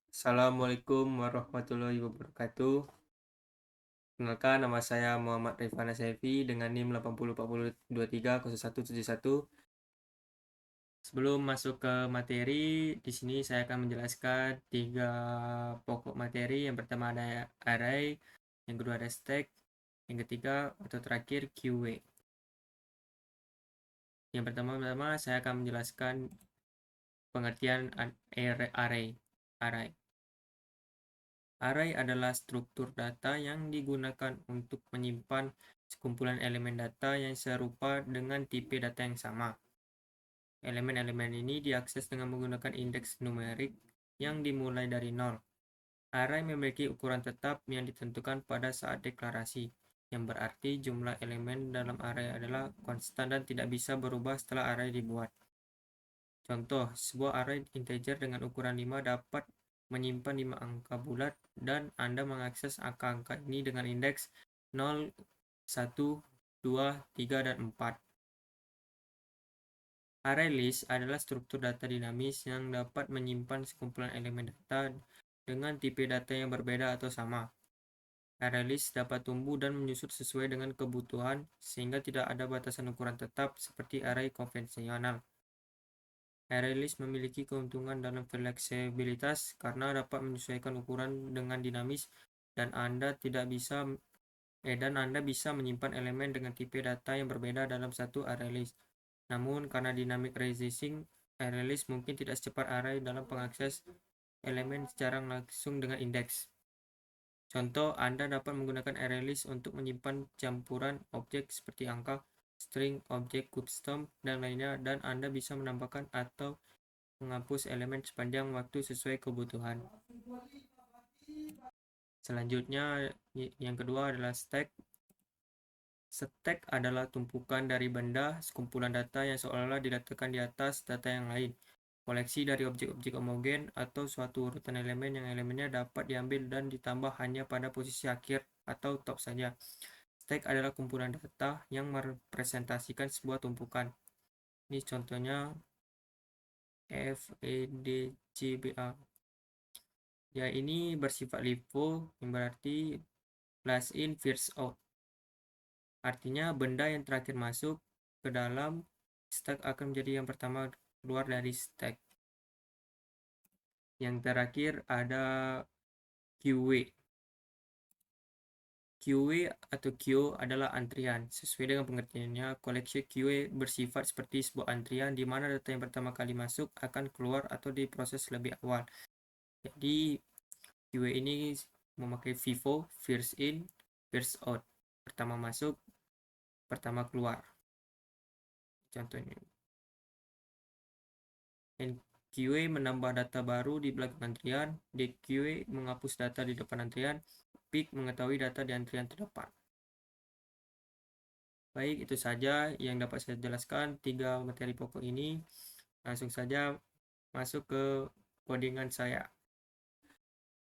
Assalamualaikum warahmatullahi wabarakatuh. Kenalkan, nama saya Muhammad Rifana Sefi dengan NIM 8040230171. Sebelum masuk ke materi, di sini saya akan menjelaskan tiga pokok materi. Yang pertama ada array, yang kedua ada stack, yang ketiga atau terakhir QA. Yang pertama saya akan menjelaskan pengertian array. Array adalah struktur data yang digunakan untuk menyimpan sekumpulan elemen data yang serupa dengan tipe data yang sama. Elemen-elemen ini diakses dengan menggunakan indeks numerik yang dimulai dari 0. Array memiliki ukuran tetap yang ditentukan pada saat deklarasi, yang berarti jumlah elemen dalam array adalah konstan dan tidak bisa berubah setelah array dibuat. Contoh, sebuah array integer dengan ukuran 5 dapat menyimpan 5 angka bulat dan Anda mengakses angka-angka ini dengan indeks 0, 1, 2, 3, dan 4. Array list adalah struktur data dinamis yang dapat menyimpan sekumpulan elemen data dengan tipe data yang berbeda atau sama. Array list dapat tumbuh dan menyusut sesuai dengan kebutuhan sehingga tidak ada batasan ukuran tetap seperti array konvensional. Array list memiliki keuntungan dalam fleksibilitas karena dapat menyesuaikan ukuran dengan dinamis dan Anda bisa menyimpan elemen dengan tipe data yang berbeda dalam satu array list. Namun karena dynamic resizing, array list mungkin tidak secepat array dalam pengakses elemen secara langsung dengan indeks. Contoh, Anda dapat menggunakan array list untuk menyimpan campuran objek seperti angka, string, objek custom, dan lainnya, dan Anda bisa menambahkan atau menghapus elemen sepanjang waktu sesuai kebutuhan. Selanjutnya, yang kedua adalah stack. Stack adalah tumpukan dari benda, sekumpulan data yang seolah-olah diletakkan di atas data yang lain. Koleksi dari objek-objek homogen atau suatu urutan elemen yang elemennya dapat diambil dan ditambah hanya pada posisi akhir atau top saja. Stack adalah kumpulan data yang merepresentasikan sebuah tumpukan. Ini contohnya FEDCBA. Ya, ini bersifat LIFO yang berarti last in first out. Artinya benda yang terakhir masuk ke dalam stack akan menjadi yang pertama keluar dari stack. Yang terakhir ada QA. QA atau queue adalah antrian. Sesuai dengan pengertiannya, koleksi QA bersifat seperti sebuah antrian di mana data yang pertama kali masuk akan keluar atau diproses lebih awal. Jadi QA ini memakai FIFO, first in, first out. Pertama masuk, pertama keluar. Contohnya. QA menambah data baru di belakang antrian, DQA menghapus data di depan antrian, peak mengetahui data di antrian terdepan. Baik, itu saja yang dapat saya jelaskan tiga materi pokok ini. Langsung saja masuk ke codingan saya.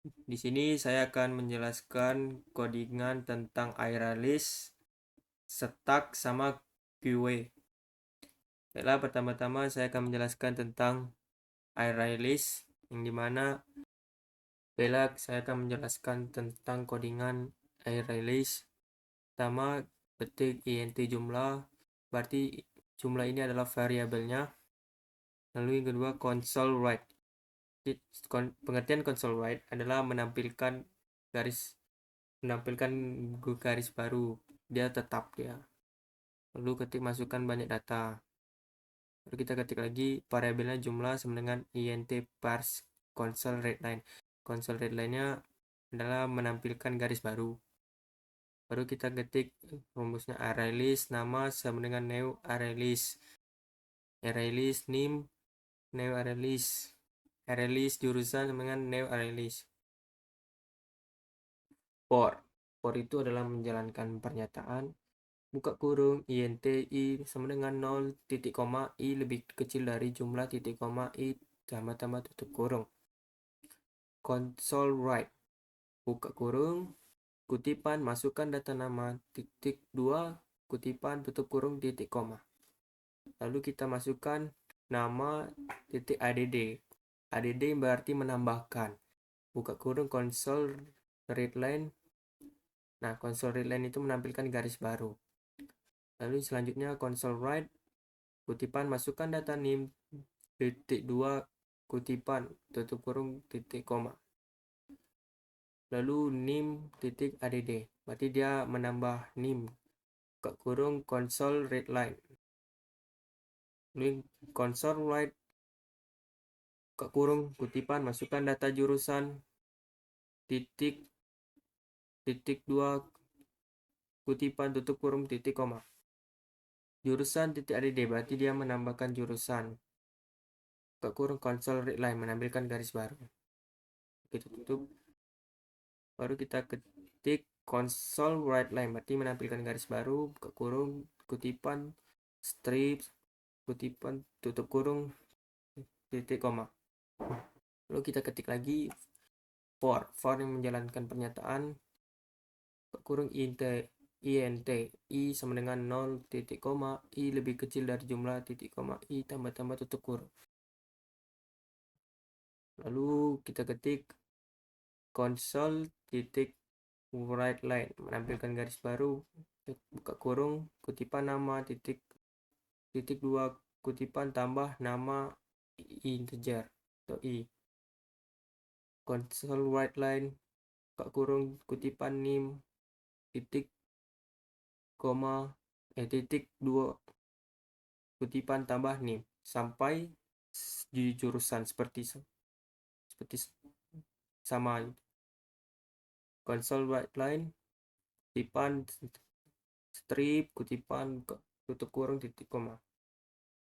Di sini saya akan menjelaskan codingan tentang array list, stack, sama QA. Baiklah, pertama-tama saya akan menjelaskan tentang array list, yang dimana saya akan menjelaskan tentang codingan array list. Pertama, ketik int jumlah, berarti jumlah ini adalah variabelnya. Lalu yang kedua, console write. Pengertian console write adalah menampilkan garis baru, dia tetap dia. Lalu ketik masukkan banyak data. Lalu kita ketik lagi variabelnya jumlah sama dengan int parse console readline. Console readline-nya adalah menampilkan garis baru. Baru kita ketik rumusnya array list nama sama dengan new array list. Array list name new array list. Array list jurusan sama dengan new array list. For itu adalah menjalankan pernyataan buka kurung int i sama dengan 0 titik koma i lebih kecil dari jumlah titik koma i tambah tutup kurung. Console write buka kurung kutipan masukkan data nama titik 2 kutipan tutup kurung titik koma. Lalu kita masukkan nama titik add. Add berarti menambahkan. buka kurung console readline. Nah, console readline itu menampilkan garis baru. Lalu selanjutnya console write, kutipan masukkan data nim titik 2 kutipan tutup kurung titik koma. Lalu nim titik add, berarti dia menambah nim buka kurung console readline. Lalu console write buka kurung kutipan masukkan data jurusan titik 2 kutipan tutup kurung titik koma. Jurusan titik add, berarti dia menambahkan jurusan buka kurung console readline, menampilkan garis baru. Kita tutup, baru kita ketik console write line, berarti menampilkan garis baru buka kurung kutipan strip kutipan tutup kurung titik koma. Lalu kita ketik lagi for yang menjalankan pernyataan buka kurung int i sama dengan 0 titik koma, i lebih kecil dari jumlah titik koma, i tambah tutup kurung. Lalu kita ketik console titik write line, menampilkan garis baru buka kurung kutipan nama titik 2 kutipan tambah nama integer atau i. Console write line buka kurung kutipan nim titik koma titik 2 kutipan tambah nim sampai di jurusan seperti sama. Console write line kutipan strip kutipan tutup kurung titik koma.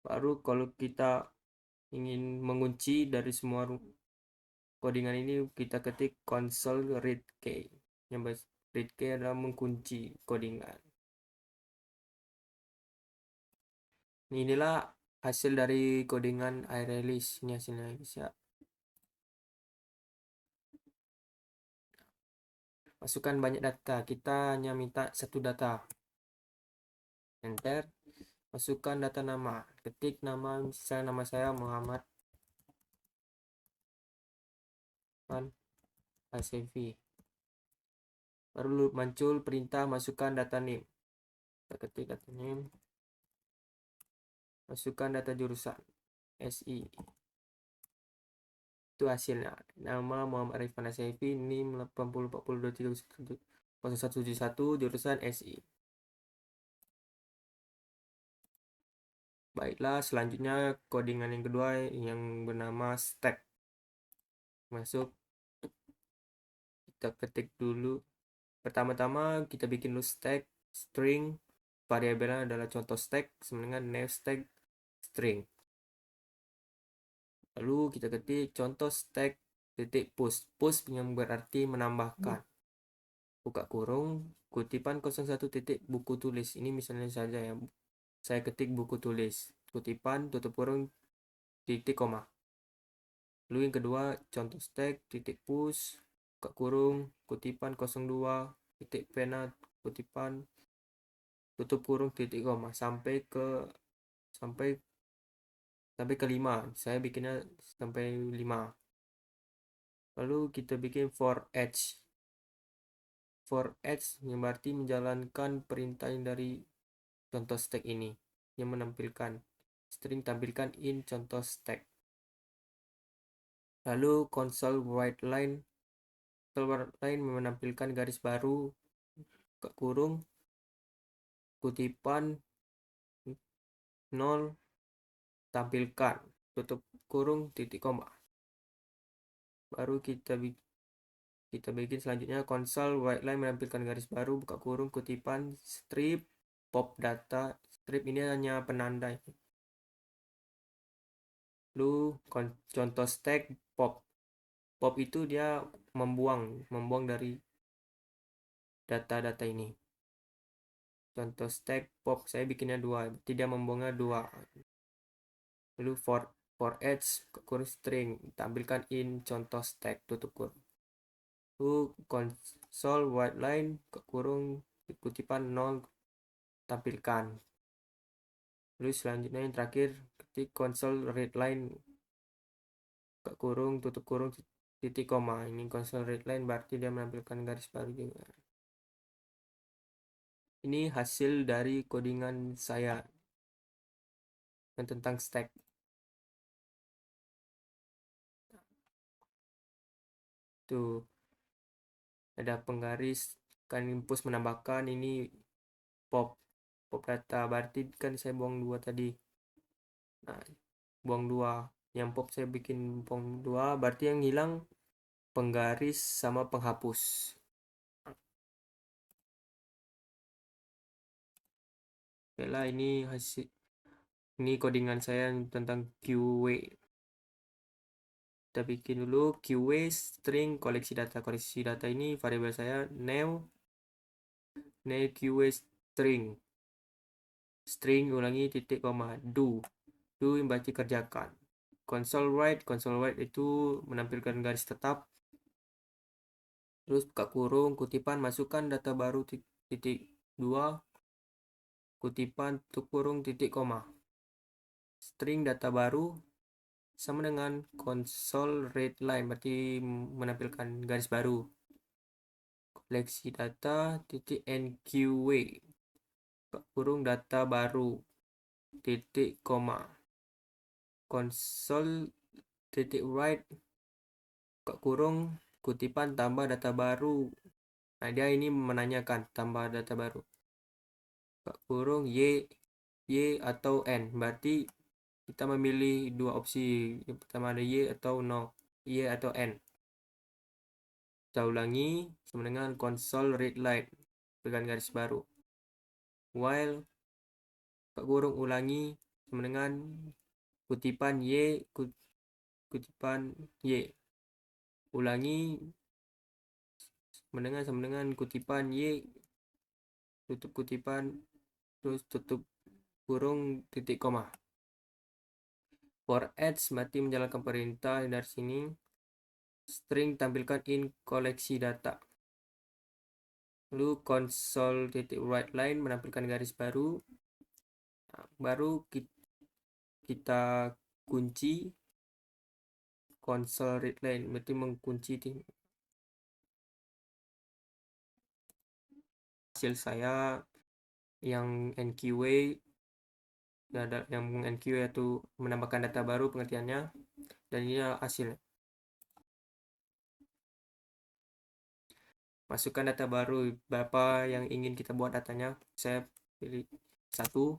Baru kalau kita ingin mengunci dari semua codingan ini, kita ketik console read key. Yang read key adalah mengunci codingan. Inilah hasil dari codingan iRelease. Ini hasilnya bisa. Masukkan banyak data. Kita hanya minta satu data. Enter. Masukkan data nama. Ketik nama, misalnya nama saya Muhammad Hasefi. Baru muncul perintah masukkan data name. Kita ketik data name. Masukkan data jurusan SI. Itu hasilnya. Nama Muhammad Arifan Hasefi, NIM 8040230171, jurusan SI. Baiklah, selanjutnya codingan yang kedua yang bernama stack. Masuk, kita ketik dulu. Pertama-tama kita bikin dulu stack string, variabelnya adalah contoh stack sama dengan name stack string. Lalu kita ketik contoh stack titik push yang berarti menambahkan. Buka kurung kutipan 01 titik buku tulis. Ini misalnya saja ya, saya ketik buku tulis, kutipan tutup kurung titik koma. Lalu yang kedua contoh stack titik push buka kurung kutipan 02 titik pena kutipan tutup kurung titik koma sampai ke 5. Saya bikinnya sampai 5. Lalu kita bikin for each yang berarti menjalankan perintah dari contoh stack ini yang menampilkan string tampilkan in contoh stack. Lalu console write line menampilkan garis baru buka kurung kutipan 0 tampilkan tutup kurung titik koma. Baru kita bikin selanjutnya console write line menampilkan garis baru buka kurung kutipan strip pop data. Strip ini hanya penanda. Lalu contoh stack pop itu dia membuang dari data-data ini. Contoh stack pop saya bikinnya 2, berarti dia membuangnya 2. Lalu for each kurung string tampilkan in contoh stack tutup kurung. Lalu console write line kurung kutipan 0 tampilkan. Lalu selanjutnya yang terakhir ketik console read line kurung tutup kurung titik koma. Ini console readline berarti dia menampilkan garis baru juga. Ini hasil dari codingan saya yang tentang stack. Tuh, ada penggaris kan impus menambahkan, ini pop data berarti kan saya buang 2 tadi. Nah, buang 2. Yang pop saya bikin buang 2, berarti yang hilang penggaris sama penghapus. Oke lah, ini hasil, ini codingan saya tentang QW. Kita bikin dulu QW string koleksi data. Koleksi data ini variabel saya new QW string ulangi titik koma do yang berarti kerjakan. Console write itu menampilkan garis tetap. Terus buka kurung, kutipan, masukkan data baru titik 2, kutipan, tutup kurung, titik koma. String data baru sama dengan console readline, berarti menampilkan garis baru. Koleksi data titik nqw, buka kurung, data baru, titik koma. Console titik write, buka kurung, kutipan, tambah data baru. Nah, dia ini menanyakan tambah data baru. Buka kurung y atau n, berarti kita memilih 2 opsi. Yang pertama ada y atau no, y atau n. Kita ulangi sama dengan console readline dengan garis baru. While buka kurung ulangi sama dengan kutipan y ulangi sama dengan kutipan y, tutup kutipan, terus tutup kurung, titik koma. For each berarti menjalankan perintah dari sini. String tampilkan in koleksi data. Lalu console titik write line menampilkan garis baru. Nah, baru kita kunci console read line, berarti mengunci hasil saya yang NQW, yang NQW itu menambahkan data baru pengertiannya, dan ini hasilnya. Masukkan data baru, berapa yang ingin kita buat datanya. Saya pilih 1,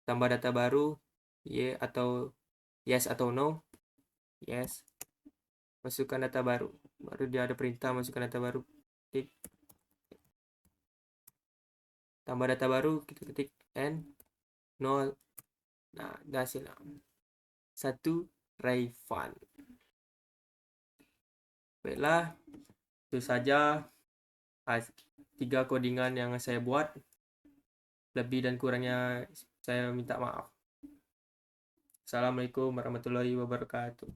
tambah data baru, yes atau no. Yes. Masukkan data baru, dia ada perintah masukkan data baru, ketik. Tambah data baru, kita ketik n 0. Nah, hasil 1 Rayfan. Baiklah, itu saja 3 codingan yang saya buat. Lebih dan kurangnya saya minta maaf. Assalamualaikum warahmatullahi wabarakatuh.